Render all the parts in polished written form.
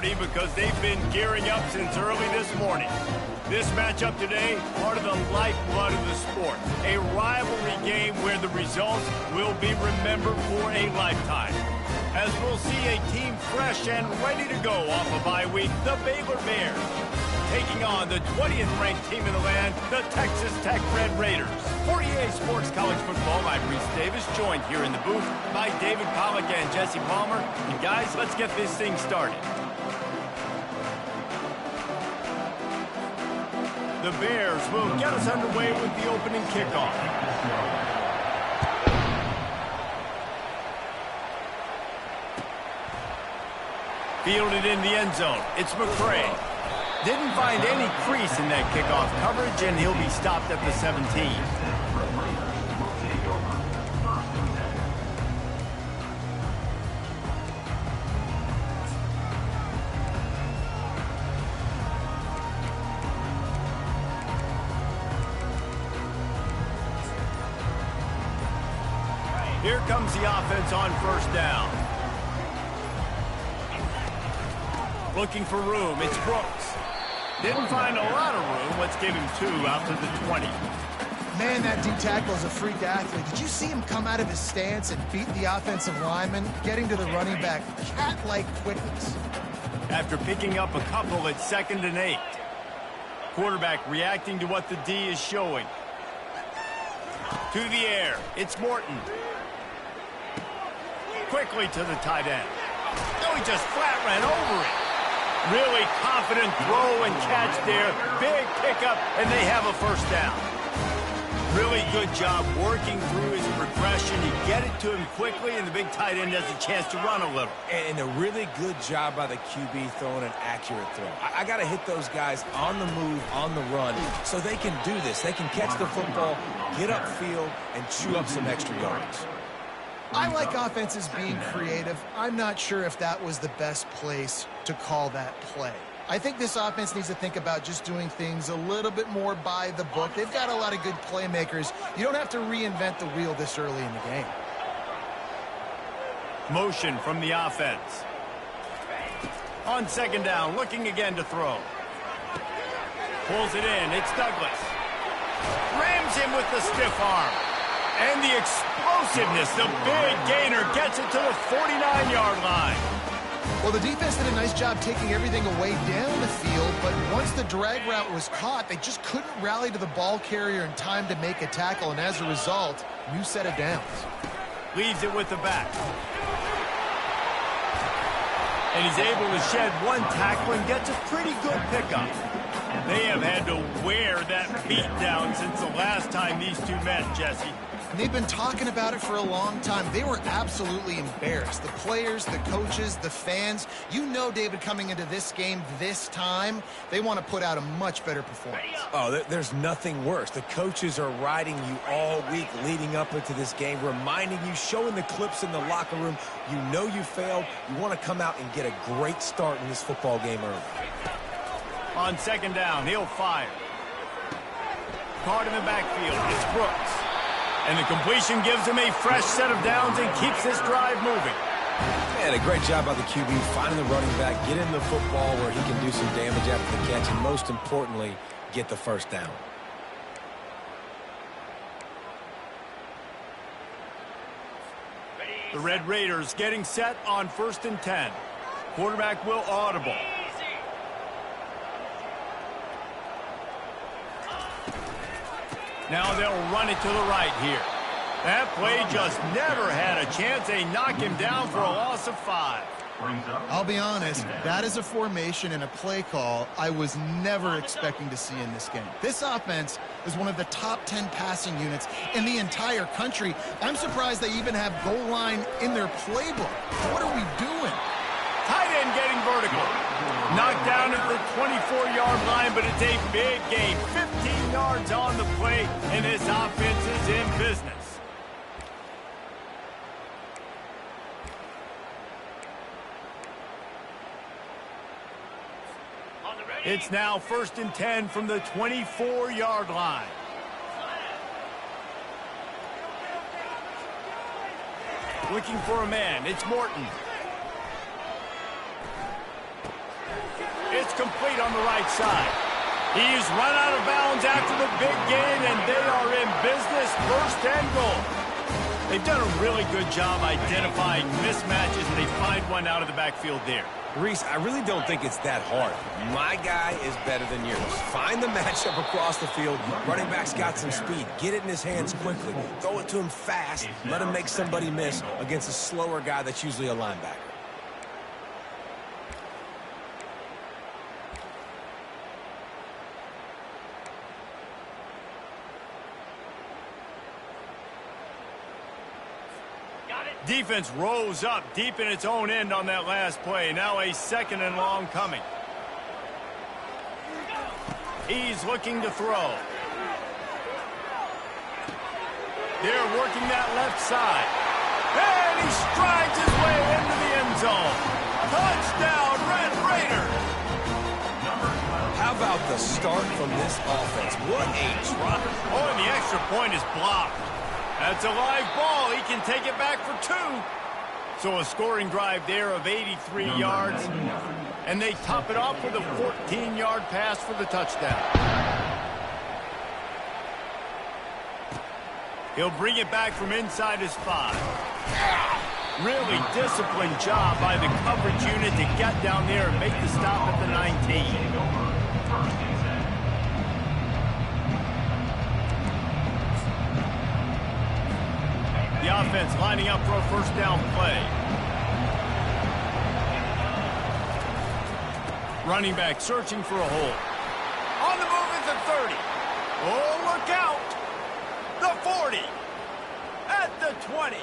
party because they've been gearing up since early this morning. This matchup today, part of the lifeblood of the sport. A rivalry game where the results will be remembered for a lifetime. As we'll see a team fresh and ready to go off a bye week, the Baylor Bears, taking on the 20th ranked team in the land, the Texas Tech Red Raiders. For EA Sports College Football, I'm Reese Davis, joined here in the booth by David Pollack and Jesse Palmer. And guys, let's get this thing started. The Bears will get us underway with the opening kickoff. Fielded in the end zone, it's McCray. Didn't find any crease in that kickoff coverage, and he'll be stopped at the 17. Here comes the offense on first down. Looking for room, it's Brooks. Didn't find a lot of room. Let's give him 2 out to the 20. Man, that D-tackle is a freak athlete. Did you see him come out of his stance and beat the offensive lineman, getting to the running back? Cat-like quickness. After picking up a couple at 2nd and 8. Quarterback reacting to what the D is showing. To the air, it's Morton. Quickly to the tight end. No, he just flat ran over it. Really confident throw and catch there. Big pickup, and they have a first down. Really good job working through his progression. You get it to him quickly, and the big tight end has a chance to run a little. And a really good job by the QB throwing an accurate throw. I got to hit those guys on the move, on the run, so they can do this. They can catch the football, get upfield, and chew up some extra yards. I like offenses being creative. I'm not sure if that was the best place to call that play. I think this offense needs to think about just doing things a little bit more by the book. They've got a lot of good playmakers. You don't have to reinvent the wheel this early in the game. Motion from the offense. On 2nd down, looking again to throw. Pulls it in. It's Douglas. Rams him with the stiff arm. And the explosiveness, the big gainer gets it to the 49-yard line. Well, the defense did a nice job taking everything away down the field, but once the drag route was caught, they just couldn't rally to the ball carrier in time to make a tackle, and as a result, new set of downs. Leaves it with the back. And he's able to shed one tackle and gets a pretty good pickup. They have had to wear that beat down since the last time these two met, Jesse. And they've been talking about it for a long time. They were absolutely embarrassed. The players, the coaches, the fans. You know, David, coming into this game this time, they want to put out a much better performance. Oh, there's nothing worse. The coaches are riding you all week leading up into this game, reminding you, showing the clips in the locker room. You know you failed. You want to come out and get a great start in this football game early. On 2nd down, he'll fire. Caught in the backfield, it's Brooks. And the completion gives him a fresh set of downs and keeps this drive moving. And a great job by the QB finding the running back, getting the football where he can do some damage after the catch, and most importantly, get the first down. The Red Raiders getting set on 1st and 10. Quarterback will audible. Now they'll run it to the right here. That play just never had a chance. They knock him down for a loss of 5. I'll be honest, that is a formation and a play call I was never expecting to see in this game. This offense is one of the top 10 passing units in the entire country. I'm surprised they even have goal line in their playbook. What are we doing? Tight end getting vertical. Knocked down at the 24-yard line, but it's a big gain. 15 yards on the play, and this offense is in business. It's now 1st and 10 from the 24-yard line. Looking for a man. It's Morton. It's complete on the right side. He's run out of bounds after the big gain, and they are in business. First and goal. They've done a really good job identifying mismatches, and they find one out of the backfield there. Reese, I really don't think it's that hard. My guy is better than yours. Find the matchup across the field. Running back's got some speed. Get it in his hands quickly. Throw it to him fast. Let him make somebody miss against a slower guy that's usually a linebacker. Defense rose up deep in its own end on that last play. Now a second and long coming. He's looking to throw. They're working that left side. And he strides his way into the end zone. Touchdown, Red Raiders! How about the start from this offense? What a drop. Oh, and the extra point is blocked. That's a live ball. He can take it back for 2. So a scoring drive there of 83 yards. And they top it off with a 14-yard pass for the touchdown. He'll bring it back from inside his 5. Really disciplined job by the coverage unit to get down there and make the stop at the 19. The offense lining up for a first down play. Running back searching for a hole. On the move at the 30. Oh, look out. The 40. At the 20.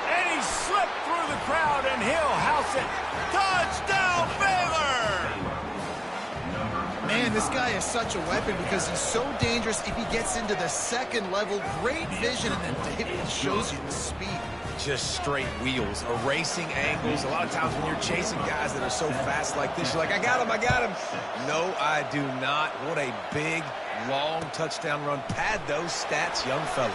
And he slipped through the crowd, and he'll house it. Touchdown, Baylor! Man, this guy is such a weapon because he's so dangerous if he gets into the second level. Great vision, and then David shows you the speed. Just straight wheels, erasing angles. A lot of times when you're chasing guys that are so fast like this, you're like, I got him, I got him. No, I do not. What a big, long touchdown run. Pad those stats, young fella.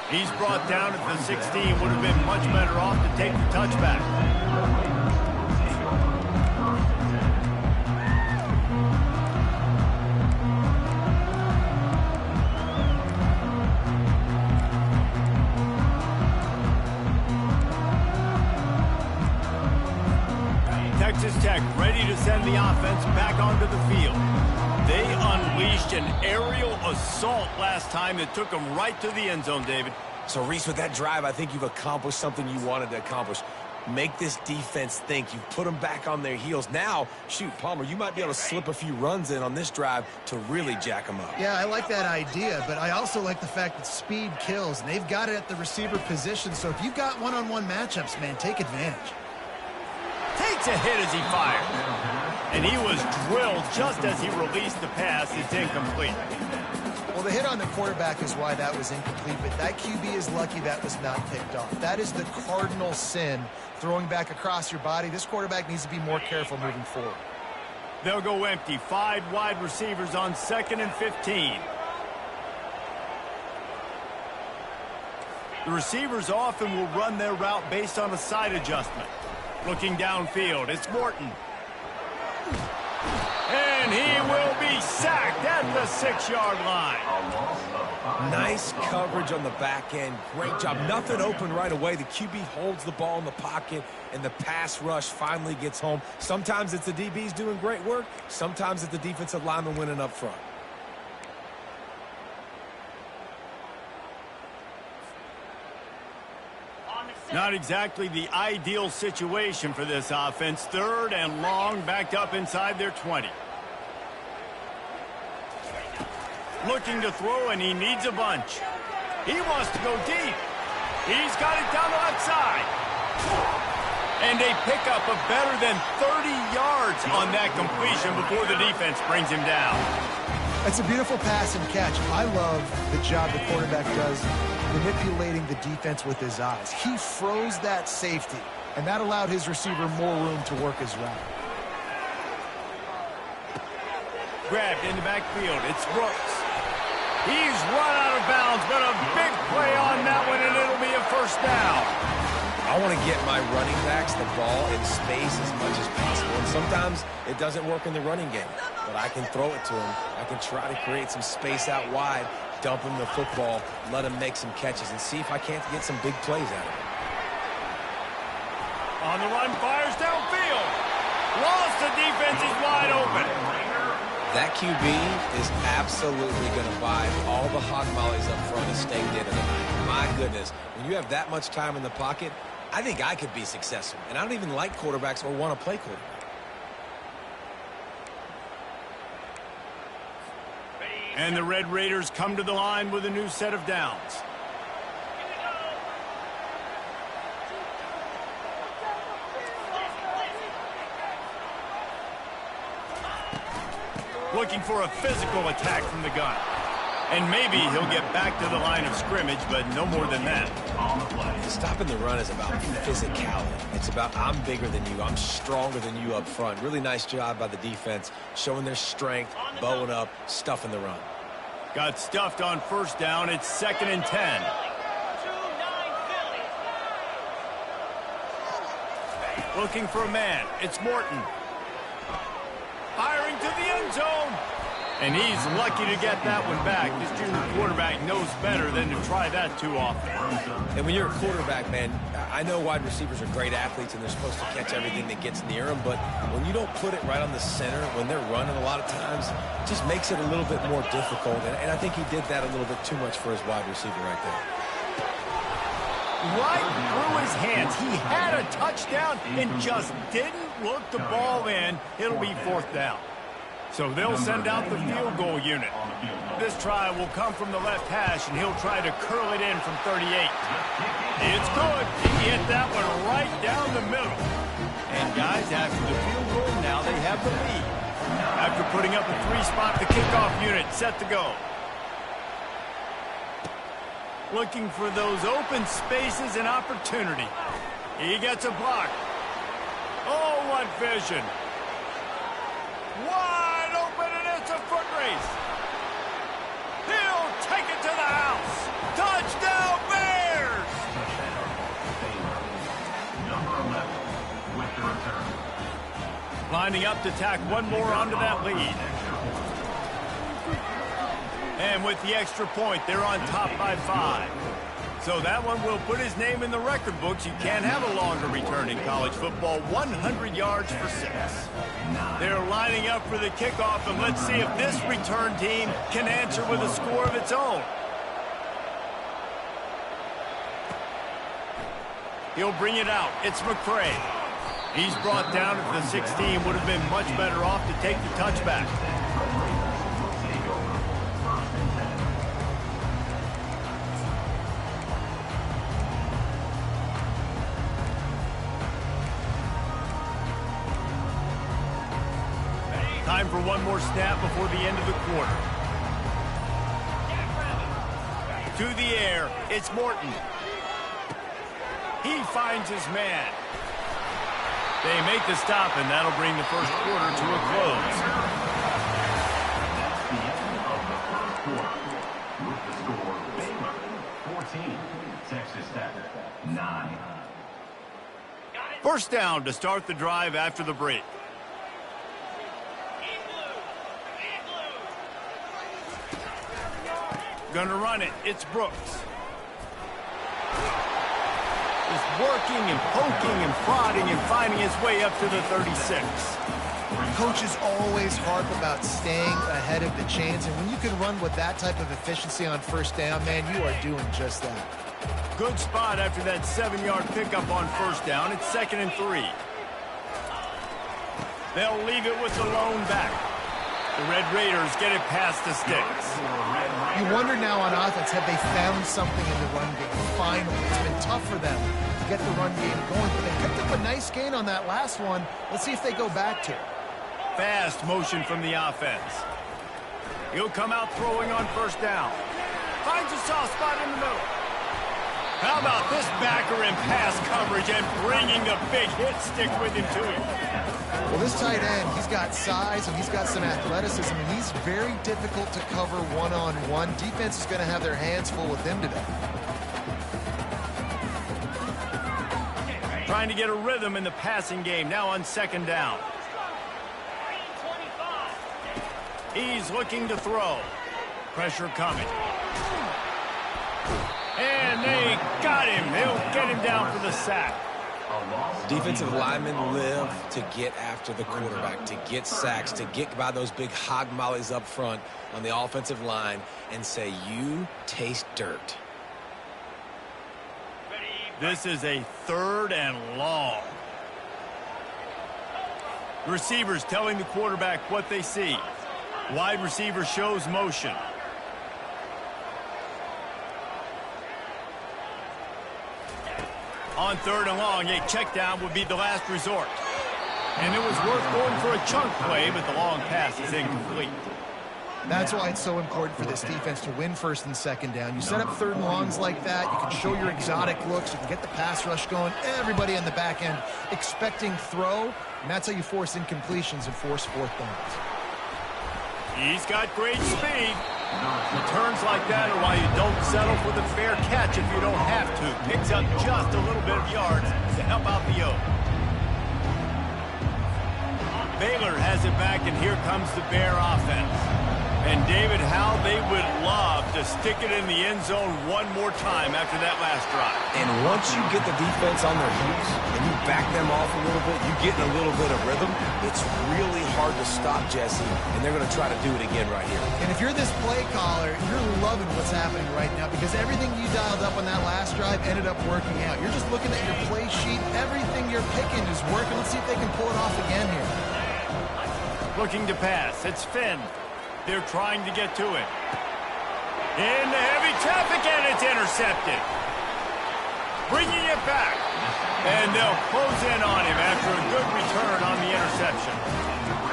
He's brought down at the 16. Would have been much better off to take the touchback. Texas Tech ready to send the offense back onto the field. They unleashed an aerial assault last time that took them right to the end zone, David. So, Reese, with that drive, I think you've accomplished something you wanted to accomplish. Make this defense think. You've put them back on their heels. Now, shoot, Palmer, you might be able to slip a few runs in on this drive to really jack them up. Yeah, I like that idea, but I also like the fact that speed kills, and they've got it at the receiver position. So if you've got one-on-one matchups, man, take advantage. Takes a hit as he fired. And he was drilled just as he released the pass. It's incomplete. Well, the hit on the quarterback is why that was incomplete, but that QB is lucky that was not picked off. That is the cardinal sin, throwing back across your body. This quarterback needs to be more careful moving forward. They'll go empty. 5 wide receivers on 2nd and 15. The receivers often will run their route based on a side adjustment. Looking downfield, it's Morton. And he will be sacked at the 6-yard line. Nice coverage on the back end. Great job. Nothing open right away. The QB holds the ball in the pocket, and the pass rush finally gets home. Sometimes it's the DBs doing great work. Sometimes it's the defensive lineman winning up front. Not exactly the ideal situation for this offense. 3rd and long, backed up inside their 20. Looking to throw, and he needs a bunch. He wants to go deep. He's got it down the left side. And a pickup of better than 30 yards on that completion before the defense brings him down. That's a beautiful pass and catch. I love the job the quarterback does manipulating the defense with his eyes. He froze that safety, and that allowed his receiver more room to work his route. Grabbed in the backfield. It's Brooks. He's run out of bounds, but a big play on that one, and it'll be a first down. I want to get my running backs the ball in space as much as possible. And sometimes it doesn't work in the running game, but I can throw it to them. I can try to create some space out wide, dump him the football, let him make some catches, and see if I can't get some big plays out of it. On the run, fires downfield. Lost, the defense is wide open. That QB is absolutely going to buy all the hog mollies up front and stay dead of the night. My goodness, when you have that much time in the pocket, I think I could be successful. And I don't even like quarterbacks or want to play quarterback. And the Red Raiders come to the line with a new set of downs. Looking for a physical attack from the gun. And maybe he'll get back to the line of scrimmage, but no more than that. Stopping the run is about physicality. It's about I'm bigger than you. I'm stronger than you up front. Really nice job by the defense, showing their strength, bowing up, stuffing the run. Got stuffed on first down. It's 2nd and 10. Looking for a man. It's Morton. Firing to the end zone. And he's lucky to get that one back. This junior quarterback knows better than to try that too often. And when you're a quarterback, man, I know wide receivers are great athletes and they're supposed to catch everything that gets near them, but when you don't put it right on the center, when they're running a lot of times, it just makes it a little bit more difficult. And I think he did that a little bit too much for his wide receiver right there. Right through his hands. He had a touchdown and just didn't look the ball in. It'll be 4th down. So they'll send out the field goal unit. This try will come from the left hash, and he'll try to curl it in from 38. It's good. He hit that one right down the middle. And guys, after the field goal, now they have the lead. After putting up a 3-spot, the kickoff unit set to go. Looking for those open spaces and opportunity. He gets a block. Oh, what vision. Wide open, and it's a foot race. He'll take it to the house. Touchdown, Bears! Lining up to tack one more onto that lead. And with the extra point, they're on top by 5. So that one will put his name in the record books. You can't have a longer return in college football. 100 yards for 6. They're lining up for the kickoff, and let's see if this return team can answer with a score of its own. He'll bring it out. It's McCray. He's brought down at the 16. Would have been much better off to take the touchback. Time for one more snap before the end of the quarter. To the air, it's Morton. He finds his man. They make the stop, and that'll bring the first quarter to a close. That's the end of the first quarter. With the score, Baylor 14, Texas Tech 9. First down to start the drive after the break. Gonna run it. It's Brooks. Just working and poking and prodding and finding his way up to the 36. Coaches always harp about staying ahead of the chains, and when you can run with that type of efficiency on first down, man, you are doing just that. Good spot after that 7-yard pickup on first down. It's 2nd and 3. They'll leave it with the lone back. The Red Raiders get it past the sticks. You wonder now on offense, have they found something in the run game? Finally, it's been tough for them to get the run game going, but they picked up a nice gain on that last one. Let's see if they go back to it. Fast motion from the offense. He'll come out throwing on first down. Finds a soft spot in the middle. How about this backer in pass coverage and bringing the big hit stick with him to him? Well, this tight end, he's got size and he's got some athleticism, and he's very difficult to cover one-on-one. Defense is going to have their hands full with him today. trying to get a rhythm in the passing game. Now on second down. He's looking to throw. Pressure coming. And they got him. They'll get him down for the sack. Defensive linemen live to get after the quarterback, to get sacks, to get by those big hog mollies up front on the offensive line and say, you taste dirt. This is a 3rd and long. Receivers telling the quarterback what they see. Wide receiver shows motion. On 3rd and long, a check down would be the last resort. And it was worth going for a chunk play, but the long pass is incomplete. That's why it's so important for this defense to win 1st and 2nd down. You set up 3rd and longs like that. You can show your exotic looks. You can get the pass rush going. Everybody in the back end expecting throw. And that's how you force incompletions and force 4th downs. He's got great speed. Returns like that are why you don't settle for the fair catch if you don't have to. Picks up just a little bit of yards to help out the yoke. Baylor has it back, and here comes the Bear offense. And David, how they would love to stick it in the end zone one more time after that last drive. And once you get the defense on their heels and you back them off a little bit, you get in a little bit of rhythm, it's really hard to stop, Jesse, and they're going to try to do it again right here. And if you're this play caller, you're loving what's happening right now because everything you dialed up on that last drive ended up working out. You're just looking at your play sheet. Everything you're picking is working. Let's see if they can pull it off again here. Looking to pass. It's Finn. They're trying to get to it. Into heavy traffic, and it's intercepted. Bringing it back. And they'll close in on him after a good return on the interception.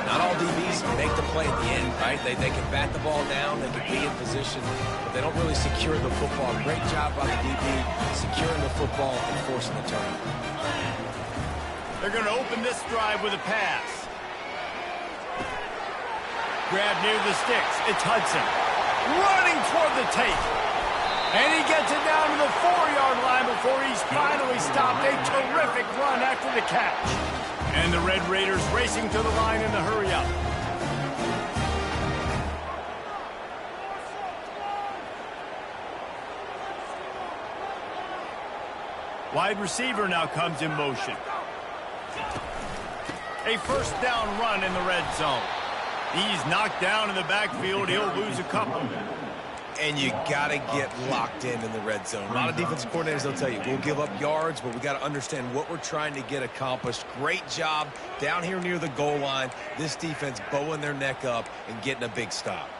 Not all DBs make the play at the end, right? They can bat the ball down, they can be in position, but they don't really secure the football. Great job by the DB securing the football and forcing the turnover. They're going to open this drive with a pass. Grab near the sticks. It's Hudson. Running toward the tape. And he gets it down to the 4-yard line before he's finally stopped. A terrific run after the catch. And the Red Raiders racing to the line in the hurry-up. Wide receiver now comes in motion. A 1st down run in the red zone. He's knocked down in the backfield. He'll lose a couple. And you got to get locked in the red zone. A lot of defensive coordinators, they'll tell you, we'll give up yards, but we got to understand what we're trying to get accomplished. Great job down here near the goal line. This defense bowing their neck up and getting a big stop.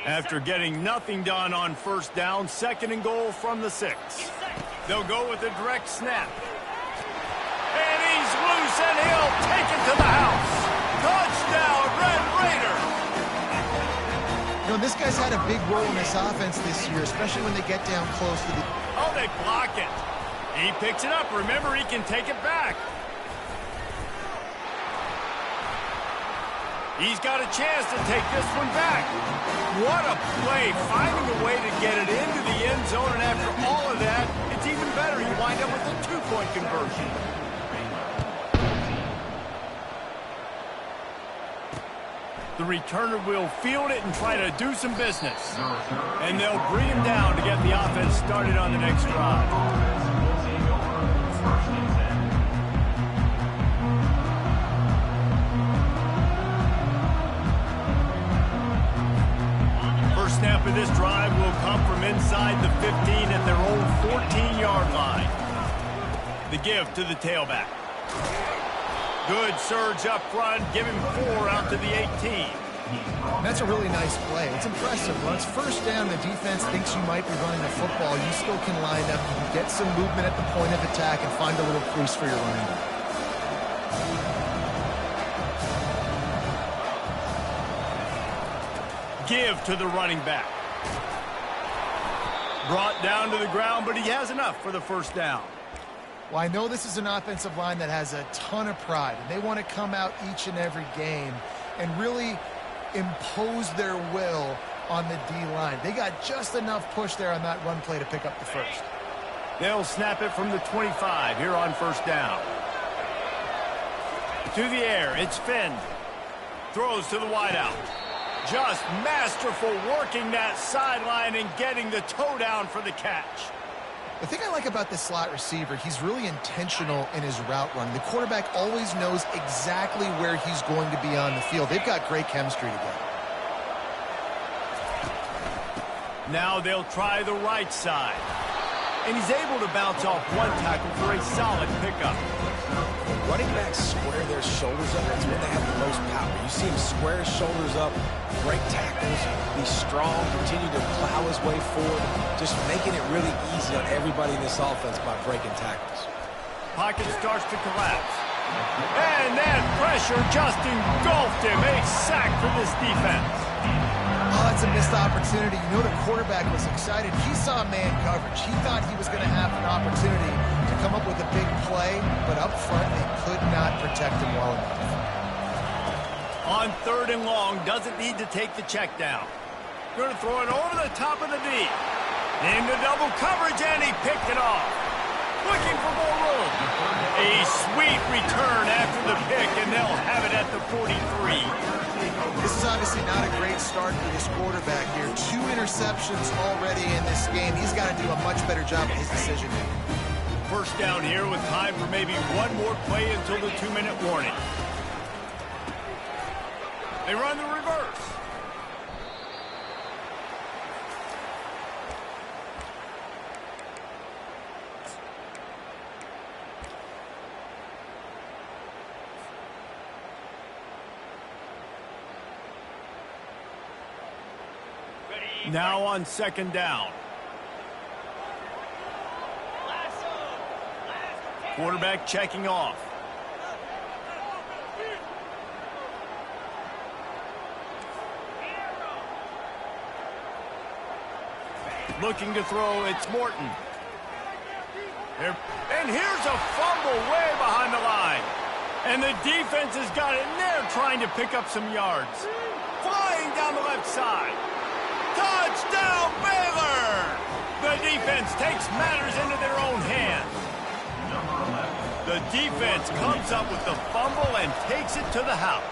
After getting nothing done on 1st down, 2nd and goal from the 6. They'll go with a direct snap. And he's loose, and he'll take it to the house. Touchdown, Red Raiders! You know, this guy's had a big role in this offense this year, especially when they get down close to the... Oh, they block it. He picks it up. Remember, he can take it back. He's got a chance to take this one back. What a play. Finding a way to get it into the end zone, and after all of that, it's even better. You wind up with a 2-point conversion. The returner will field it and try to do some business. And they'll bring him down to get the offense started on the next drive. Snap of this drive will come from inside the 15 at their own 14-yard line. The give to the tailback. Good surge up front, give him 4 out to the 18. That's a really nice play. It's impressive. When it's 1st down, the defense thinks you might be running the football. You still can line up, you can get some movement at the point of attack and find a little crease for your running back. Give to the running back. Brought down to the ground, but he has enough for the first down. Well, I know this is an offensive line that has a ton of pride, and they want to come out each and every game and really impose their will on the D-line. They got just enough push there on that run play to pick up the first. They'll snap it from the 25 here on first down. To the air, it's Finn. Throws to the wideout. Just masterful working that sideline and getting the toe down for the catch. The thing I like about this slot receiver, he's really intentional in his route running. The quarterback always knows exactly where he's going to be on the field. They've got great chemistry together. Now they'll try the right side. And he's able to bounce off one tackle for a solid pickup. Running backs square their shoulders up. That's when they have the most power. You see him square his shoulders up, break tackles, be strong, continue to plow his way forward, just making it really easy on everybody in this offense by breaking tackles. Pocket starts to collapse. And that pressure just engulfed him. A sack for this defense. Oh, that's a missed opportunity. You know the quarterback was excited. He saw man coverage. He thought he was going to have an opportunity to come up with a big play, but up front they could not protect him well enough. On 3rd and long, doesn't need to take the check down. Going to throw it over the top of the D. Into double coverage, and he picked it off. Looking for more room. A sweet return after the pick, and they'll have it at the 43. This is obviously not a great start for this quarterback here. 2 interceptions already in this game. He's got to do a much better job of his decision making. First down here with time for maybe one more play until the 2-minute warning. They run the reverse. Now on 2nd down. Quarterback checking off. Looking to throw, it's Morton. And here's a fumble way behind the line. And the defense has got it, and they're trying to pick up some yards. Flying down the left side. Touchdown, Baylor! The defense takes matters into their own hands. The defense comes up with the fumble and takes it to the house.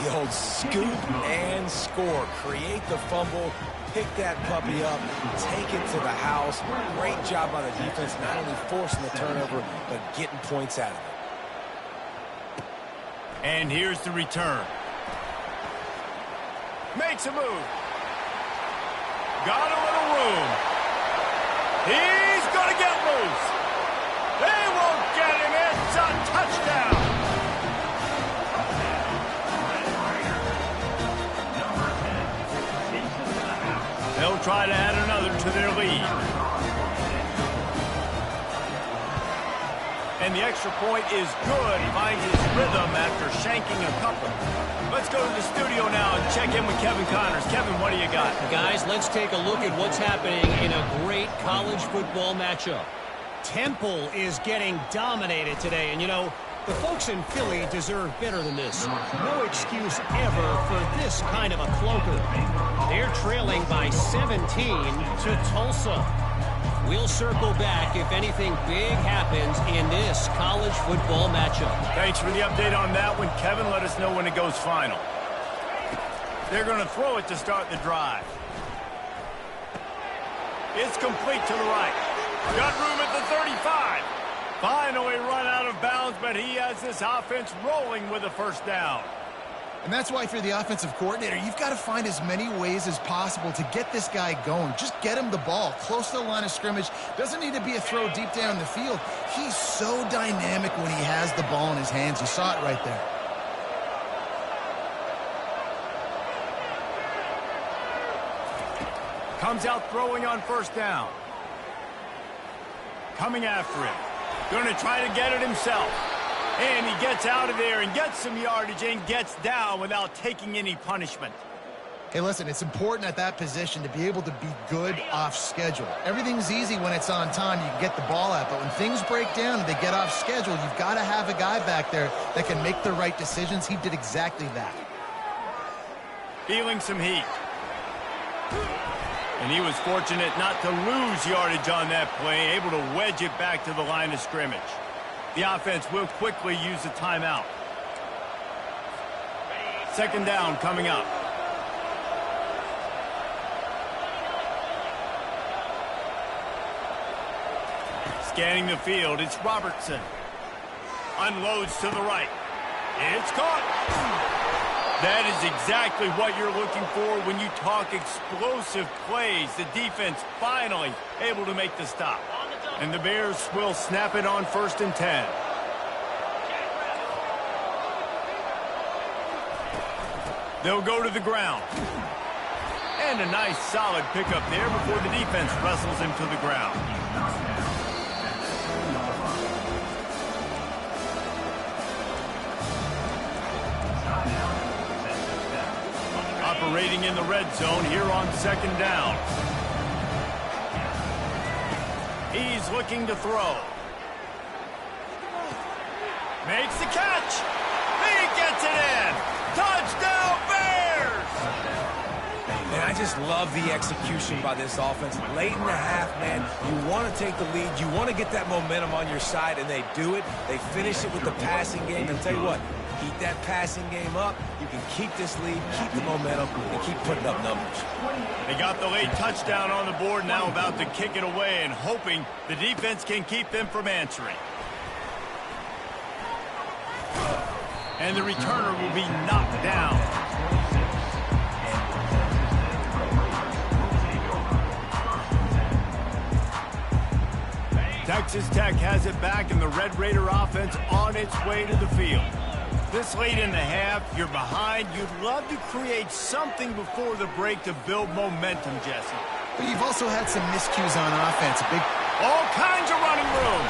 The old scoop and score. Create the fumble, pick that puppy up, take it to the house. Great job by the defense, not only forcing the turnover, but getting points out of it. And here's the return. Makes a move. Got a little room. He's going to get loose. They won't get him. It's a touchdown. They'll try to add another to their lead. And the extra point is good. Finds his rhythm after shanking a couple. Let's go to the studio now and check in with Kevin Connors. Kevin, what do you got? Guys, let's take a look at what's happening in a great college football matchup. Temple is getting dominated today, and you know, the folks in Philly deserve better than this. No excuse ever for this kind of a clunker. They're trailing by 17 to Tulsa. We'll circle back if anything big happens in this college football matchup. Thanks for the update on that one, Kevin. Let us know when it goes final. They're going to throw it to start the drive. It's complete to the right. Got room at the 35. Finally run out of bounds, but he has this offense rolling with a first down. And that's why if you're the offensive coordinator, you've got to find as many ways as possible to get this guy going. Just get him the ball close to the line of scrimmage. Doesn't need to be a throw deep down the field. He's so dynamic when he has the ball in his hands. You saw it right there. Comes out throwing on first down. Coming after him. Going to try to get it himself. And he gets out of there and gets some yardage and gets down without taking any punishment. Hey, listen, it's important at that position to be able to be good off schedule. Everything's easy when it's on time. You can get the ball out. But when things break down and they get off schedule, you've got to have a guy back there that can make the right decisions. He did exactly that. Feeling some heat. And he was fortunate not to lose yardage on that play, able to wedge it back to the line of scrimmage. The offense will quickly use a timeout. Second down coming up. Scanning the field, it's Robertson. Unloads to the right. It's caught. That is exactly what you're looking for when you talk explosive plays. The defense finally able to make the stop. And the Bears will snap it on 1st and 10. They'll go to the ground. And a nice solid pickup there before the defense wrestles him to the ground. Operating in the red zone here on 2nd down. He's looking to throw. Makes the catch. He gets it in. Touchdown, Bears! Man, I just love the execution by this offense. Late in the half, man, you want to take the lead. You want to get that momentum on your side, and they do it. They finish it with the passing game. And tell you what, keep that passing game up. You can keep this lead, keep the momentum, and keep putting up numbers. They got the late touchdown on the board, now about to kick it away and hoping the defense can keep them from answering. And the returner will be knocked down. Texas Tech has it back, and the Red Raider offense on its way to the field. This late in the half, you're behind. You'd love to create something before the break to build momentum, Jesse. But you've also had some miscues on offense. All kinds of running room.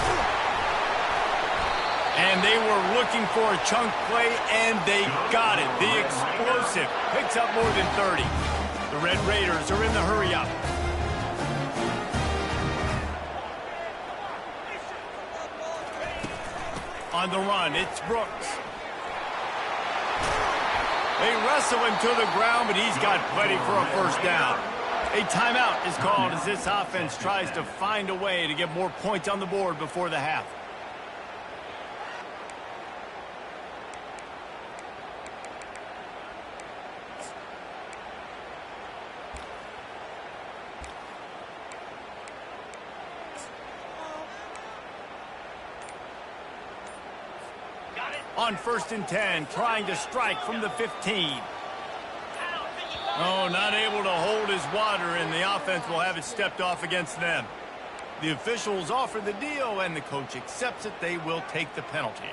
And they were looking for a chunk play, and they got it. The explosive picks up more than 30. The Red Raiders are in the hurry-up. On the run, it's Brooks. They wrestle him to the ground, but he's got plenty for a 1st down. A timeout is called as this offense tries to find a way to get more points on the board before the half. On 1st and 10, trying to strike from the 15. Oh, not able to hold his water, and the offense will have it stepped off against them. The officials offer the deal, and the coach accepts it. They will take the penalty.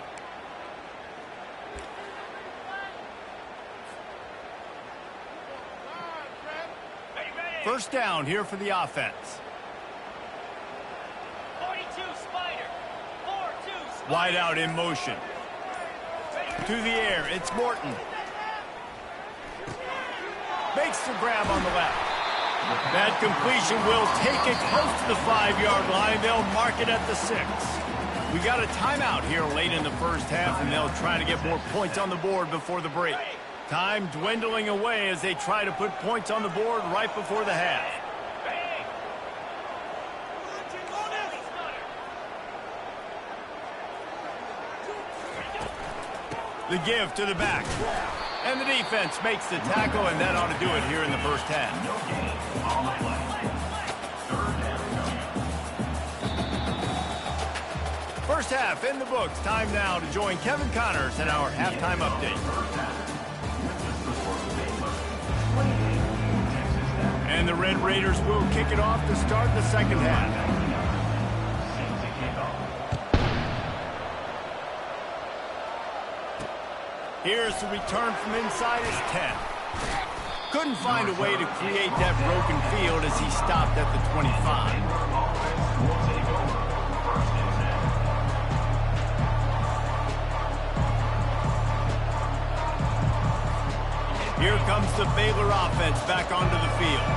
First down here for the offense. 42 Spider. 4-2 Spider. Wide out in motion. To the air, it's Morton. Makes the grab on the left. That completion will take it close to the 5-yard line. They'll mark it at the 6. We got a timeout here late in the 1st half, and they'll try to get more points on the board before the break. Time dwindling away as they try to put points on the board right before the half. The give to the back. And the defense makes the tackle, and that ought to do it here in the 1st half. First half in the books. Time now to join Kevin Connors in our halftime update. And the Red Raiders will kick it off to start the 2nd half. Here's the return from inside his 10. Couldn't find a way to create that broken field as he stopped at the 25. Here comes the Baylor offense back onto the field.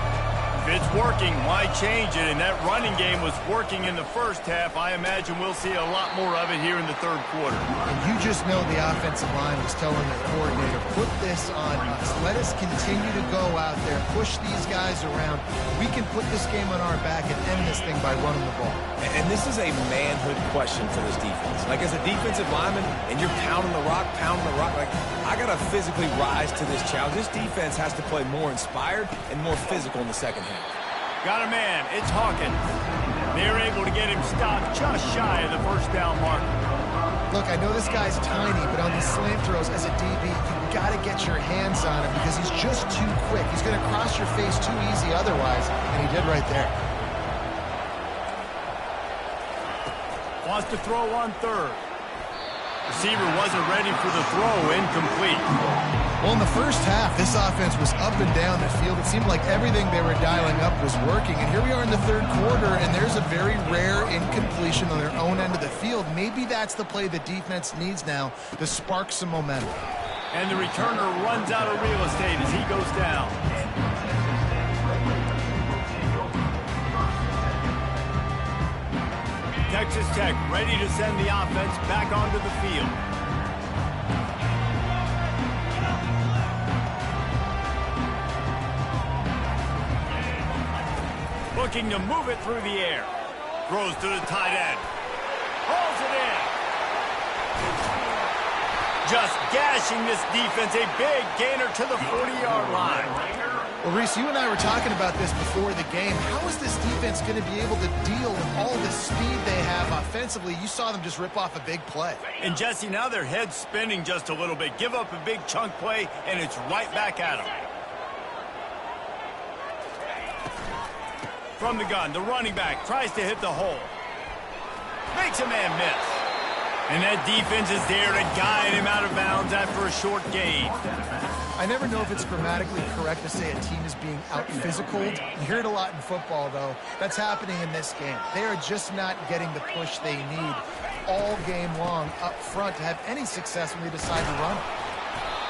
If it's working, why change it? And that running game was working in the first half. I imagine we'll see a lot more of it here in the third quarter. And you just know the offensive line was telling their coordinator, put this on us. Let us continue to go out there, push these guys around. We can put this game on our back and end this thing by running the ball. And this is a manhood question for this defense. Like, as a defensive lineman, and you're pounding the rock, like, I got to physically rise to this challenge. This defense has to play more inspired and more physical in the second half. Got a man. It's Hawkins. They're able to get him stopped just shy of the first down mark. Look, I know this guy's tiny, but on these slant throws as a DB, you've got to get your hands on him because he's just too quick. He's going to cross your face too easy otherwise, and he did right there. Wants to throw on third. Receiver wasn't ready for the throw, incomplete. Well, in the first half, this offense was up and down the field. It seemed like everything they were dialing up was working. And here we are in the third quarter, and there's a very rare incompletion on their own end of the field. Maybe that's the play the defense needs now to spark some momentum. And the returner runs out of real estate as he goes down. Texas Tech ready to send the offense back onto the field. Looking to move it through the air. Throws to the tight end. Hauls it in. Just gashing this defense. A big gainer to the 40-yard line. Well, Reese, you and I were talking about this before the game. How is this defense going to be able to deal with all the speed they have offensively? You saw them just rip off a big play. And, Jesse, now their head's spinning just a little bit. Give up a big chunk play, and it's right back at them. From the gun, the running back tries to hit the hole. Makes a man miss. And that defense is there to guide him out of bounds after a short gain. I never know if it's grammatically correct to say a team is being out-physicaled. You hear it a lot in football, though. That's happening in this game. They are just not getting the push they need all game long up front to have any success when they decide to run.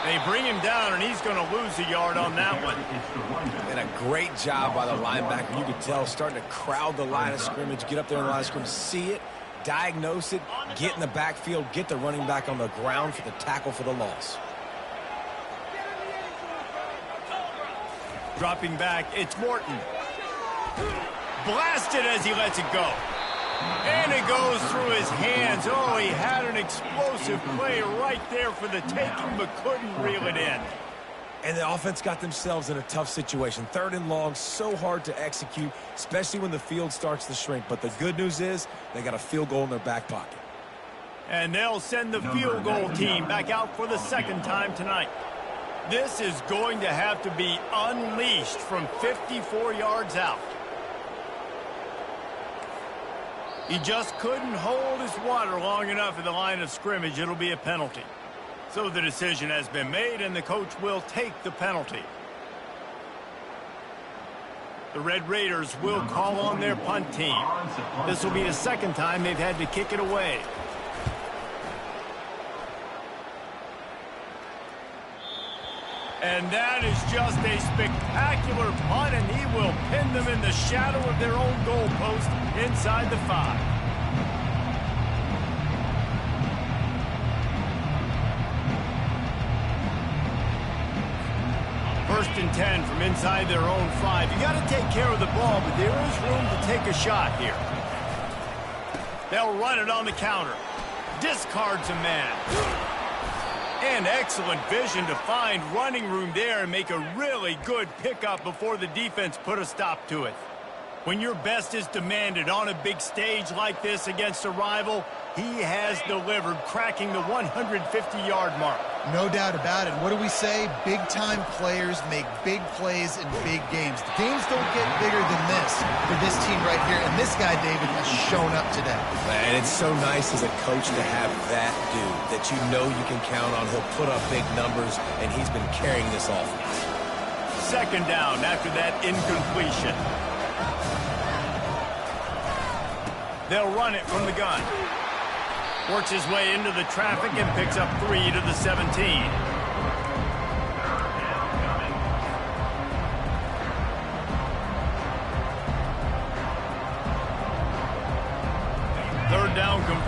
They bring him down, and he's going to lose a yard on that one. And a great job by the linebacker. You could tell, starting to crowd the line of scrimmage, get up there in the line of scrimmage, see it, diagnose it, get in the backfield, get the running back on the ground for the tackle for the loss. Dropping back, it's Morton. Blasted as he lets it go. And it goes through his hands. Oh, he had an explosive play right there for the taking, but couldn't reel it in. And the offense got themselves in a tough situation. Third and long, so hard to execute, especially when the field starts to shrink. But the good news is they got a field goal in their back pocket. And they'll send the field goal team back out for the second time tonight. This is going to have to be unleashed from 54 yards out. He just couldn't hold his water long enough at the line of scrimmage. It'll be a penalty. So the decision has been made, and the coach will take the penalty. The Red Raiders will call on their punt team. This will be the second time they've had to kick it away. And that is just a spectacular punt, and he will pin them in the shadow of their own goalpost inside the 5. First and 10 from inside their own 5. You got to take care of the ball, but there is room to take a shot here. They'll run it on the counter. Discards a man. And excellent vision to find running room there and make a really good pickup before the defense put a stop to it. When your best is demanded on a big stage like this against a rival, he has delivered, cracking the 150-yard mark. No doubt about it. What do we say? Big-time players make big plays in big games. The games don't get bigger than this for this team right here, and this guy, David, has shown up today. And it's so nice as a coach to have that dude that you know you can count on. He'll put up big numbers, and he's been carrying this offense. Second down after that incompletion. They'll run it from the gun. Works his way into the traffic and picks up 3 to the 17.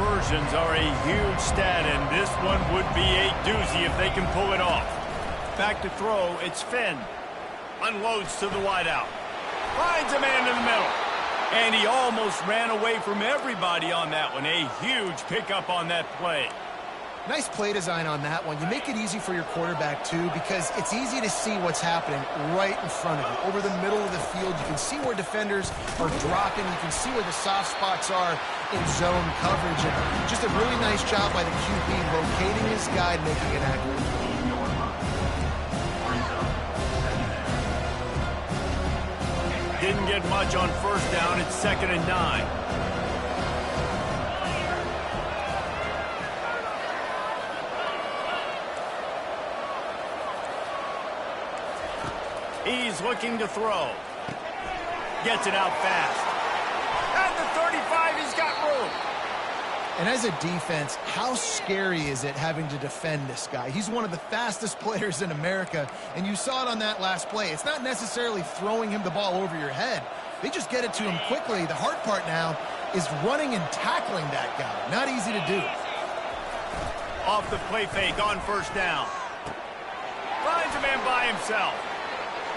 conversions are a huge stat, and this one would be a doozy if they can pull it off. Back to throw, it's Finn. Unloads to the wideout. Finds a man in the middle. And he almost ran away from everybody on that one. A huge pickup on that play. Nice play design on that one. You make it easy for your quarterback, too, because it's easy to see what's happening right in front of you. Over the middle of the field, you can see where defenders are dropping. You can see where the soft spots are in zone coverage. And just a really nice job by the QB locating his guy and making it accurate. Didn't get much on first down. It's 2nd and 9. He's looking to throw. Gets it out fast. At the 35, he's got room. And as a defense, how scary is it having to defend this guy? He's one of the fastest players in America, and you saw it on that last play. It's not necessarily throwing him the ball over your head. They just get it to him quickly. The hard part now is running and tackling that guy. Not easy to do. Off the play fake on first down. Finds a man by himself.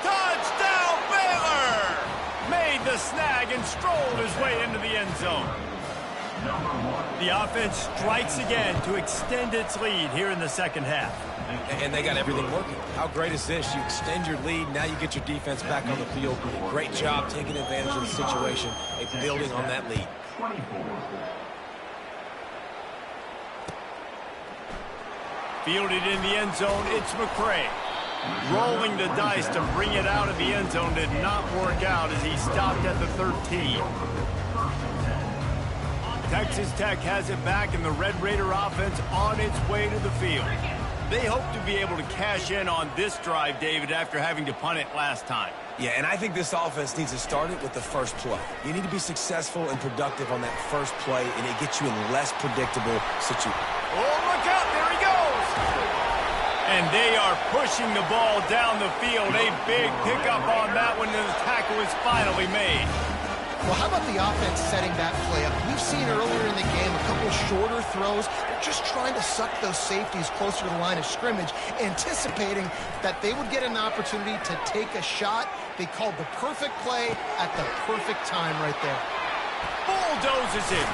Touchdown, Baylor! Made the snag and strolled his way into the end zone. The offense strikes again to extend its lead here in the second half. And they got everything working. How great is this? You extend your lead, now you get your defense back on the field. Great job taking advantage of the situation and building on that lead. Fielded in the end zone, it's McCray. Rolling the dice to bring it out of the end zone did not work out as he stopped at the 13. Texas Tech has it back, and the Red Raider offense on its way to the field. They hope to be able to cash in on this drive, David, after having to punt it last time. Yeah, and I think this offense needs to start it with the first play. You need to be successful and productive on that first play, and it gets you in less predictable situations. Oh, look out, there he goes! And they are pushing the ball down the field. A big pickup on that one, and the tackle is finally made. Well, how about the offense setting that play up? We've seen earlier in the game a couple shorter throws. They're just trying to suck those safeties closer to the line of scrimmage, anticipating that they would get an opportunity to take a shot. They called the perfect play at the perfect time right there. Bulldozes it.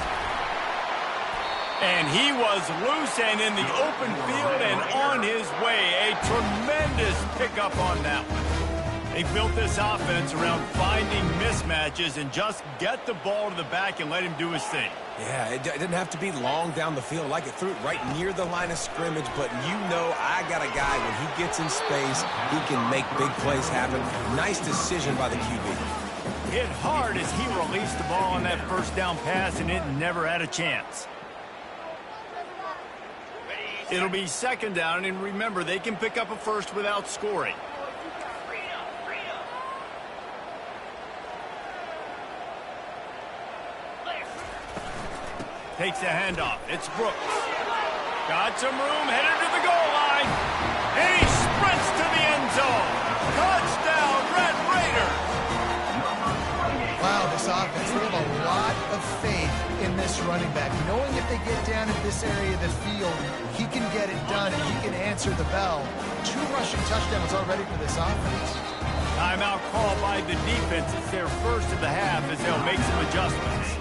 And he was loose and in the open field and on his way. A tremendous pickup on that one. They built this offense around finding mismatches and just get the ball to the back and let him do his thing. Yeah, it didn't have to be long down the field. Like it threw it right near the line of scrimmage, but you know I got a guy, when he gets in space, he can make big plays happen. Nice decision by the QB. Hit hard as he released the ball on that first down pass, and it never had a chance. It'll be 2nd down, and remember, they can pick up a first without scoring. Takes the handoff. It's Brooks. Got some room, headed to the goal line. And he sprints to the end zone. Touchdown, Red Raiders. Wow, this offense, they have a lot of faith in this running back. Knowing if they get down in this area of the field, he can get it done and he can answer the bell. 2 rushing touchdowns already for this offense. Timeout call by the defense. It's their first of the half as they'll make some adjustments.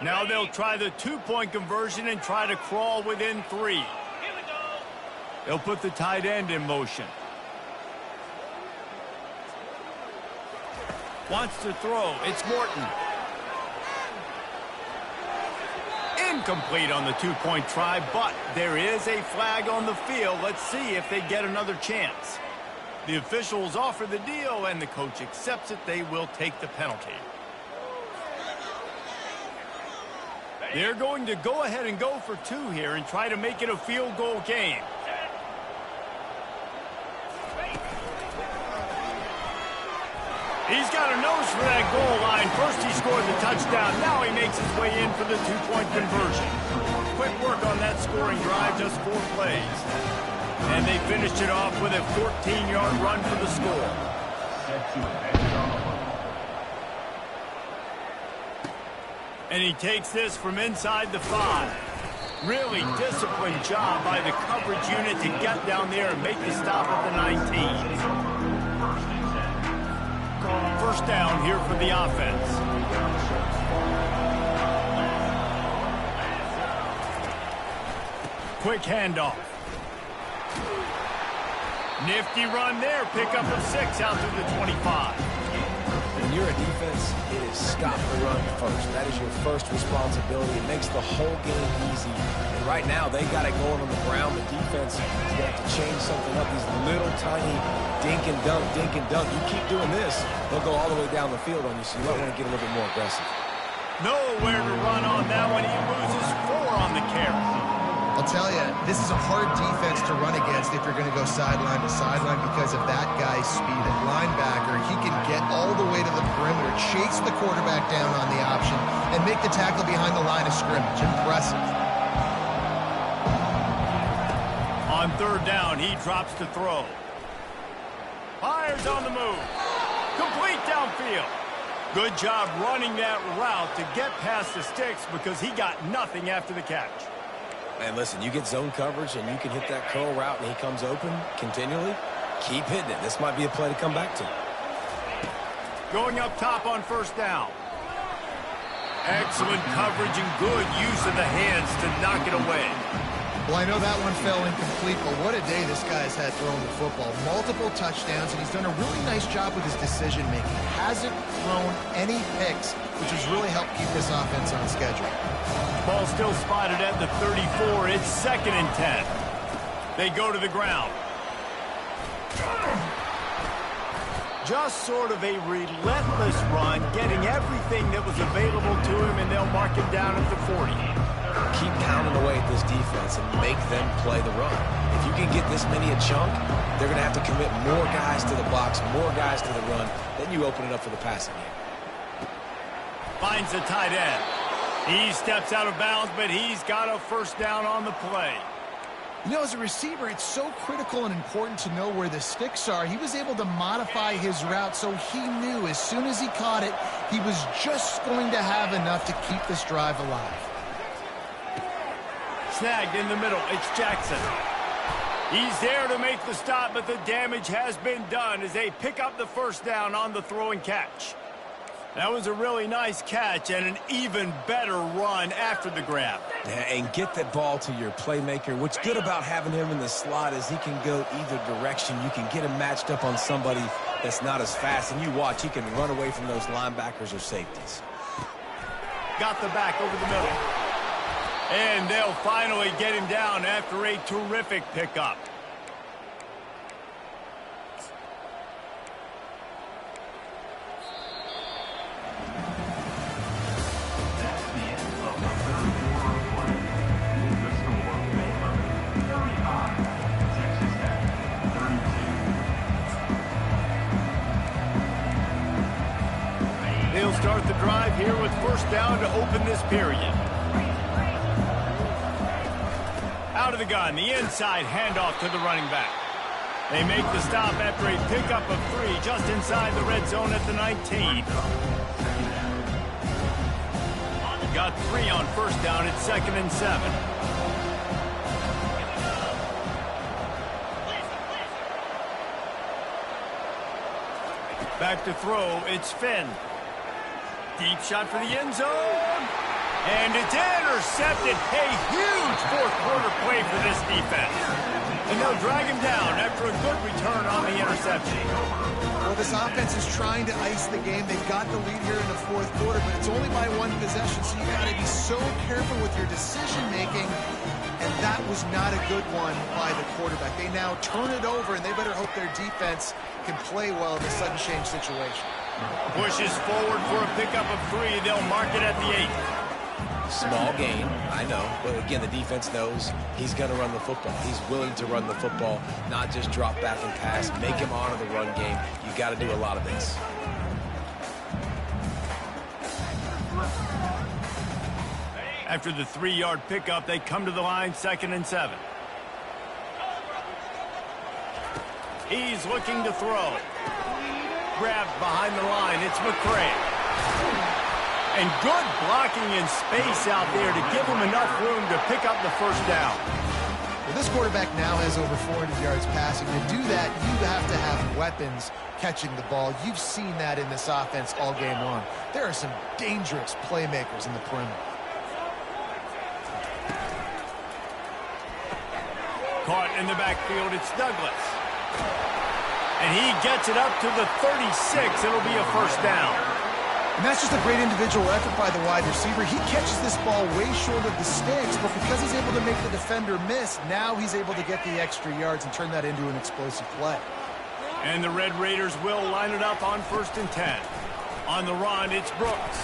Now they'll try the 2-point conversion and try to crawl within 3. They'll put the tight end in motion. Wants to throw. It's Morton. Incomplete on the 2-point try, but there is a flag on the field. Let's see if they get another chance. The officials offer the deal, and the coach accepts it. They will take the penalty. They're going to go ahead and go for 2 here and try to make it a field goal game. He's got a nose for that goal line. First he scored the touchdown. Now he makes his way in for the 2-point conversion. Quick work on that scoring drive, just 4 plays. And they finished it off with a 14-yard run for the score. And he takes this from inside the 5. Really disciplined job by the coverage unit to get down there and make the stop at the 19. First down here for the offense. Quick handoff. Nifty run there. Pickup of 6 out to the 25. When you're a defense, it is stop the run first. That is your first responsibility. It makes the whole game easy. And right now, they got it going on the ground. The defense is going to have to change something up. These little tiny dink and dunk, dink and dunk. You keep doing this, they'll go all the way down the field on you, so you might want to get a little bit more aggressive. Nowhere to run on that one. He loses 4 on the carry. I'll tell you, this is a hard defense to run against if you're going to go sideline to sideline because of that guy's speed at linebacker. He can get all the way to the perimeter, chase the quarterback down on the option, and make the tackle behind the line of scrimmage. Impressive. On third down, he drops to throw. Fires on the move. Complete downfield. Good job running that route to get past the sticks because he got nothing after the catch. And listen, you get zone coverage and you can hit that curl route and he comes open continually. Keep hitting it. This might be a play to come back to. Going up top on first down. Excellent coverage and good use of the hands to knock it away. Well, I know that one fell incomplete, but what a day this guy's had throwing the football. Multiple touchdowns, and he's done a really nice job with his decision-making. Hasn't thrown any picks, which has really helped keep this offense on schedule. Ball still spotted at the 34. It's 2nd and 10. They go to the ground. Just sort of a relentless run, getting everything that was available to him, and they'll mark him down at the 40. Keep pounding away at this defense and make them play the run. If you can get this many a chunk, they're going to have to commit more guys to the box, more guys to the run. Then you open it up for the passing game. Finds the tight end. He steps out of bounds, but he's got a first down on the play. You know, as a receiver, it's so critical and important to know where the sticks are. He was able to modify his route so he knew as soon as he caught it, he was just going to have enough to keep this drive alive. Snagged in the middle. It's Jackson. He's there to make the stop, but the damage has been done as they pick up the first down on the throw and catch. That was a really nice catch and an even better run after the grab. And get that ball to your playmaker. What's good about having him in the slot is he can go either direction. You can get him matched up on somebody that's not as fast, and you watch, he can run away from those linebackers or safeties. Got the back over the middle. And they'll finally get him down after a terrific pickup. That's the end of the third quarter of play. The score, Baylor 35, Texas Tech 32. They'll start the drive here with first down to open this period. Out of the gun, the inside handoff to the running back. They make the stop after a pickup of 3 just inside the red zone at the 19. Got 3 on first down at 2nd and 7. Back to throw, it's Finn. Deep shot for the end zone. And it's intercepted. A huge fourth-quarter play for this defense. And they'll drag him down after a good return on the interception. Well, this offense is trying to ice the game. They've got the lead here in the fourth quarter, but it's only by 1 possession, so you got to be so careful with your decision-making. And that was not a good one by the quarterback. They now turn it over, and they better hope their defense can play well in the sudden change situation. Pushes forward for a pickup of 3. They'll mark it at the 8. Small gain, I know, but again, the defense knows he's going to run the football. He's willing to run the football, not just drop back and pass, make him honor the run game. You got to do a lot of this. After the 3-yard pickup, they come to the line, 2nd and 7. He's looking to throw. Grabbed behind the line, it's McCray. And good blocking in space out there to give him enough room to pick up the first down. Well, this quarterback now has over 400 yards passing. To do that, you have to have weapons catching the ball. You've seen that in this offense all game long. There are some dangerous playmakers in the perimeter. Caught in the backfield, it's Douglas. And he gets it up to the 36. It'll be a first down. And that's just a great individual effort by the wide receiver. He catches this ball way short of the sticks, but because he's able to make the defender miss, now he's able to get the extra yards and turn that into an explosive play. And the Red Raiders will line it up on 1st and 10. On the run, it's Brooks.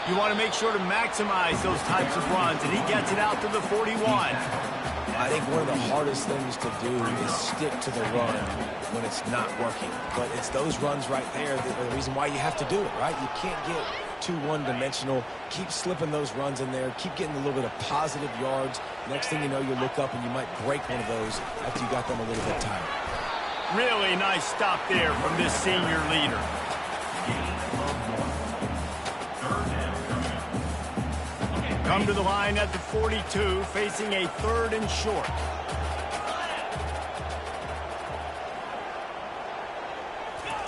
You want to make sure to maximize those types of runs, and he gets it out to the 41. I think one of the hardest things to do is stick to the run when it's not working. But it's those runs right there that are the reason why you have to do it, right? You can't get too one-dimensional. Keep slipping those runs in there. Keep getting a little bit of positive yards. Next thing you know, you look up and you might break one of those after you got them a little bit tired. Really nice stop there from this senior leader. Come to the line at the 42, facing a 3rd and short.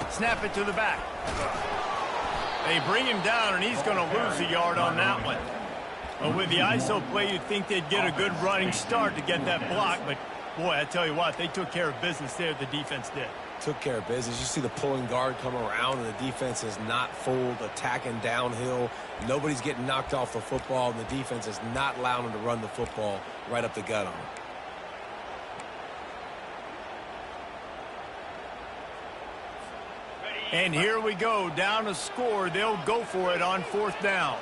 Snap it to the back. They bring him down, and he's going to lose a yard on that one. Well, with the ISO play, you'd think they'd get a good running start to get that block, but boy, I tell you what, they took care of business there, the defense did. Took care of business. You see the pulling guard come around, and the defense is not fooled, attacking downhill. Nobody's getting knocked off the football, and the defense is not allowing them to run the football right up the gut on them. And here we go, down a score. They'll go for it on 4th down.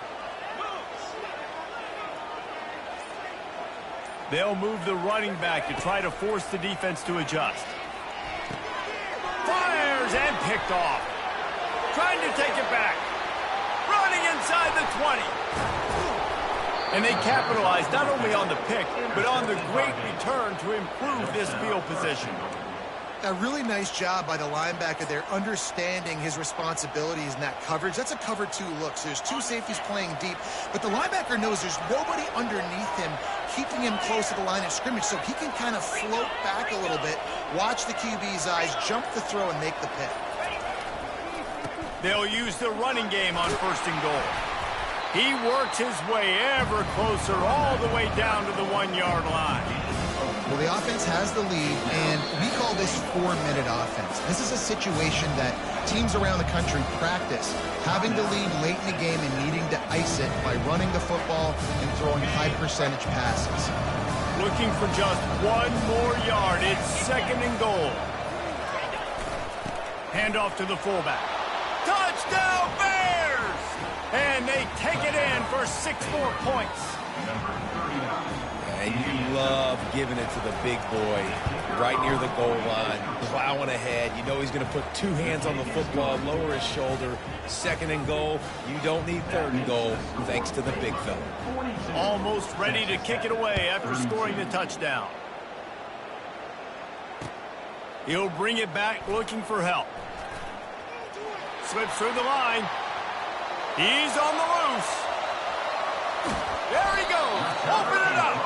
They'll move the running back to try to force the defense to adjust. Fires and picked off. Trying to take it back. Running inside the 20. And they capitalized not only on the pick, but on the great return to improve this field position. A really nice job by the linebacker there, understanding his responsibilities in that coverage. That's a cover 2 look. So there's 2 safeties playing deep, but the linebacker knows there's nobody underneath him keeping him close to the line of scrimmage, so he can kind of float back a little bit, watch the QB's eyes, jump the throw, and make the pick. They'll use the running game on 1st and goal. He works his way ever closer all the way down to the 1-yard line. Well, the offense has the lead, and we call this 4-minute offense. This is a situation that teams around the country practice, having the lead late in the game and needing to ice it by running the football and throwing high-percentage passes. Looking for just 1 more yard. It's 2nd and goal. Handoff to the fullback. Touchdown, Bears! And they take it in for 6 more points. And you love giving it to the big boy right near the goal line, plowing ahead. You know he's going to put 2 hands on the football, lower his shoulder. 2nd and goal. You don't need 3rd and goal, thanks to the big fella. Almost ready to kick it away after scoring the touchdown. He'll bring it back looking for help. Slips through the line. He's on the loose. There he goes. Open it up.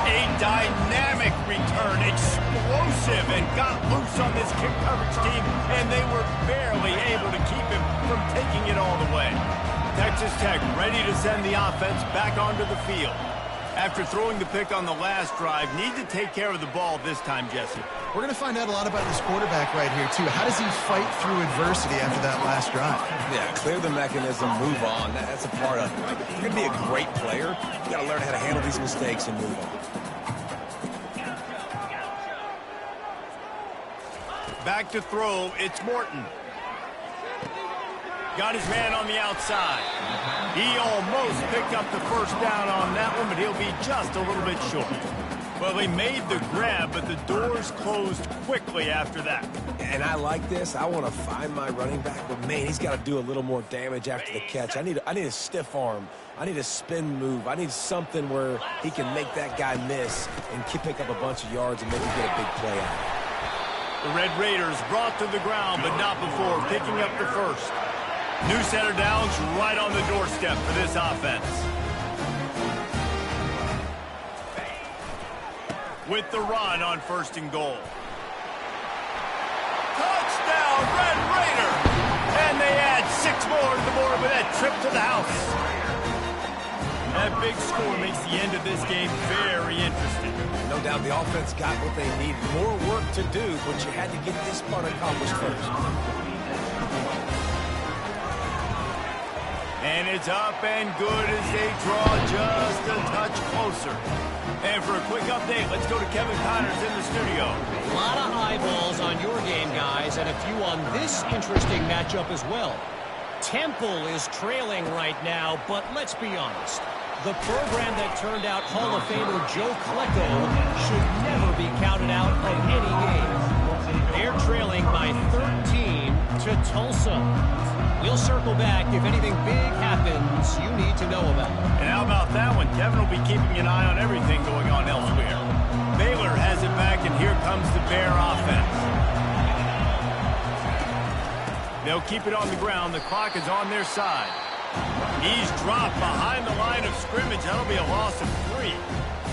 A dynamic return, explosive, and got loose on this kick coverage team, and they were barely able to keep him from taking it all the way. Texas Tech ready to send the offense back onto the field. After throwing the pick on the last drive, need to take care of the ball this time, Jesse. We're going to find out a lot about this quarterback right here, too. How does he fight through adversity after that last drive? Yeah, clear the mechanism, move on. That's a part of it, right? If you're going to be a great player, you got to learn how to handle these mistakes and move on. Back to throw, it's Morton. Got his man on the outside. He almost picked up the first down on that one, but he'll be just a little bit short. Well, they made the grab, but the doors closed quickly after that. And I like this. I want to find my running back, but, man, he's got to do a little more damage after the catch. I need a stiff arm. I need a spin move. I need something where he can make that guy miss and pick up a bunch of yards and maybe get a big play out of it. The Red Raiders brought to the ground, but not before picking up the first. New center downs right on the doorstep for this offense. With the run on 1st and goal. Touchdown, Red Raider! And they add 6 more to the board with that trip to the house. That big score makes the end of this game very interesting. No doubt the offense got what they needed. More work to do, but you had to get this part accomplished first. And it's up and good as they draw just a touch closer. And for a quick update, let's go to Kevin Connors in the studio. A lot of eyeballs on your game, guys, and a few on this interesting matchup as well. Temple is trailing right now, but let's be honest. The program that turned out Hall of Famer Joe Klecko should never be counted out of any game. They're trailing by 13 to Tulsa. We'll circle back if anything big happens you need to know about. And how about that one? Kevin will be keeping an eye on everything going on elsewhere. Baylor has it back, and here comes the Bear offense. They'll keep it on the ground. The clock is on their side. He's dropped behind the line of scrimmage. That'll be a loss of 3.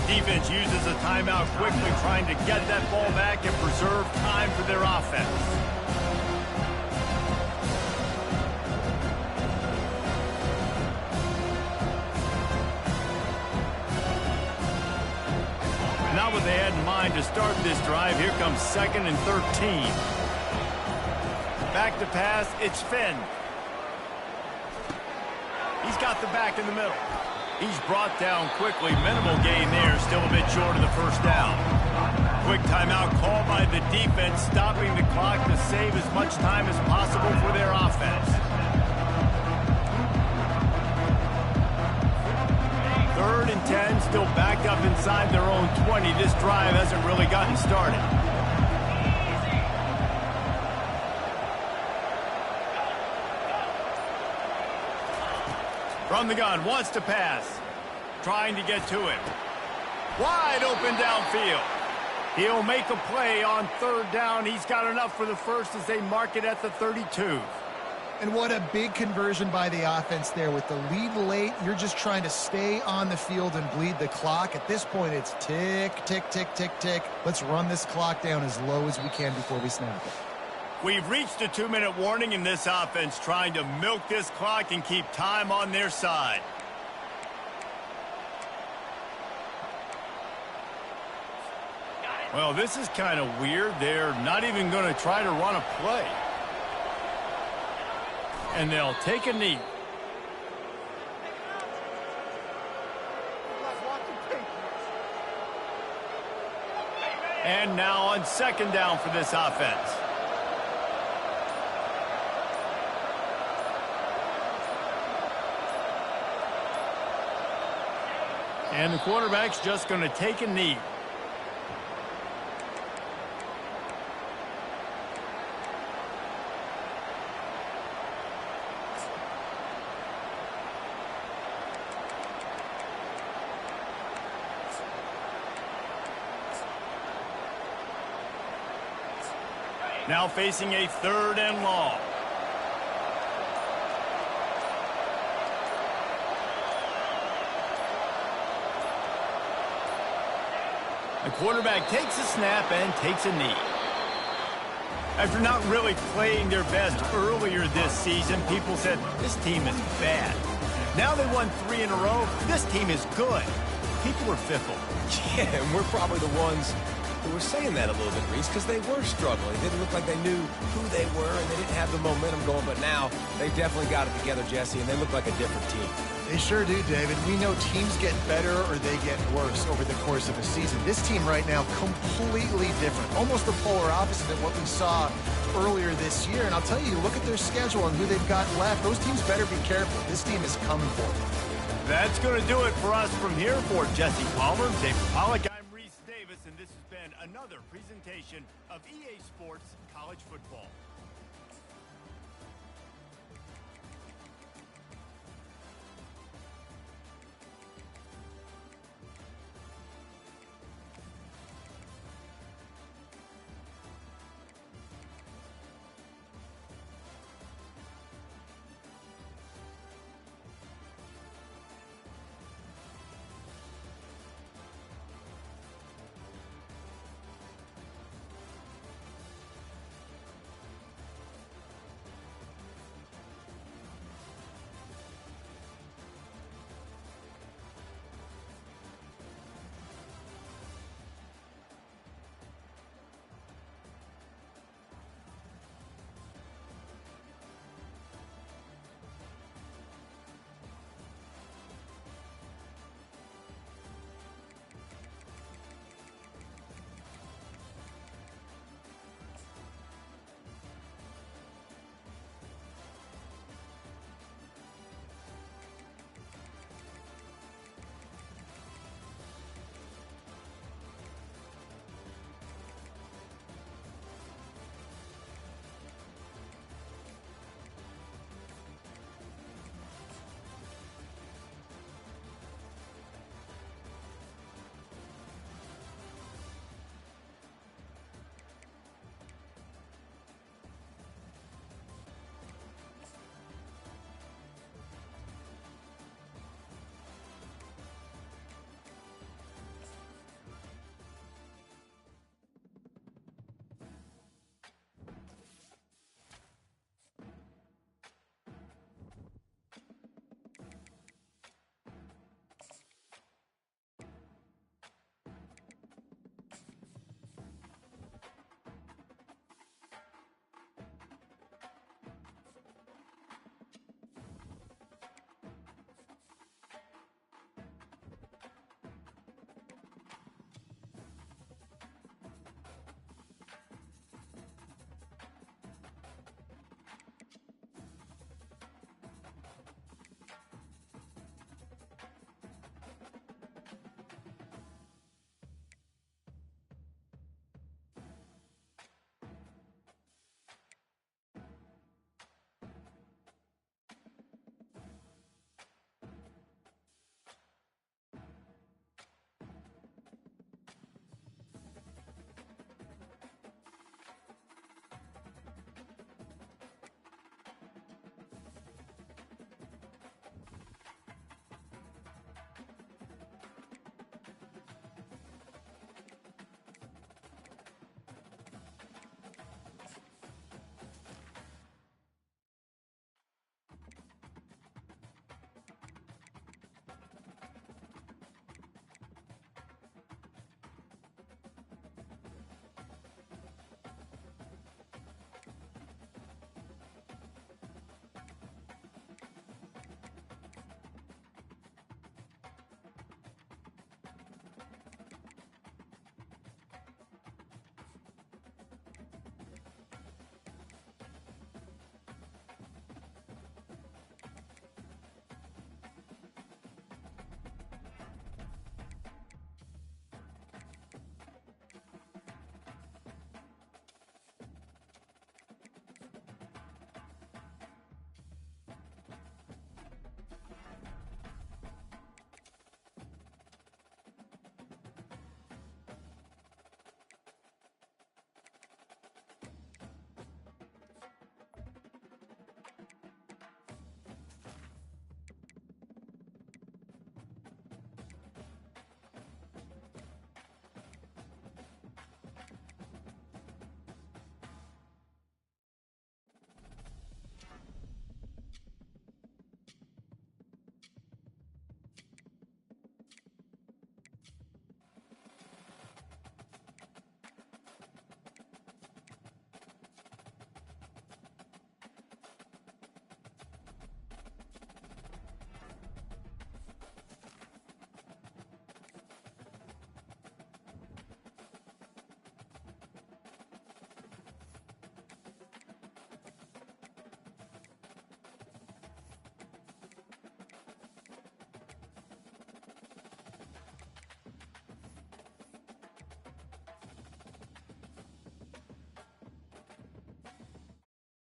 Defense uses a timeout quickly, trying to get that ball back and preserve time for their offense. Not what they had in mind to start this drive. Here comes 2nd and 13. Back to pass, it's Finn. He's got the back in the middle. He's brought down quickly. Minimal gain there, still a bit short of the 1st down. Quick timeout called by the defense, stopping the clock to save as much time as possible for their offense. 3rd and 10, still backed up inside their own 20. This drive hasn't really gotten started. From the gun, wants to pass. Trying to get to it. Wide open downfield. He'll make a play on 3rd down. He's got enough for the first as they mark it at the 32. And what a big conversion by the offense there. With the lead late, you're just trying to stay on the field and bleed the clock. At this point, it's tick, tick, tick, tick, tick. Let's run this clock down as low as we can before we snap it. We've reached a 2-minute warning in this offense, trying to milk this clock and keep time on their side. Well, this is kind of weird. They're not even going to try to run a play. And they'll take a knee. And now on 2nd down for this offense. And the quarterback's just going to take a knee. Now facing a 3rd and long. The quarterback takes a snap and takes a knee. After not really playing their best earlier this season, people said, this team is bad. Now they won 3 in a row. This team is good. People are fickle. Yeah, and we're probably the ones who were saying that a little bit, Reese, because they were struggling. It didn't look like they knew who they were, and they didn't have the momentum going. But now they definitely got it together, Jesse, and they look like a different team. They sure do, David. We know teams get better or they get worse over the course of a season. This team right now, completely different. Almost the polar opposite of what we saw earlier this year. And I'll tell you, look at their schedule and who they've got left. Those teams better be careful. This team is coming for them. That's going to do it for us from here. For Jesse Palmer, David Pollack, I'm Reese Davis, and this has been another presentation of EA Sports College Football.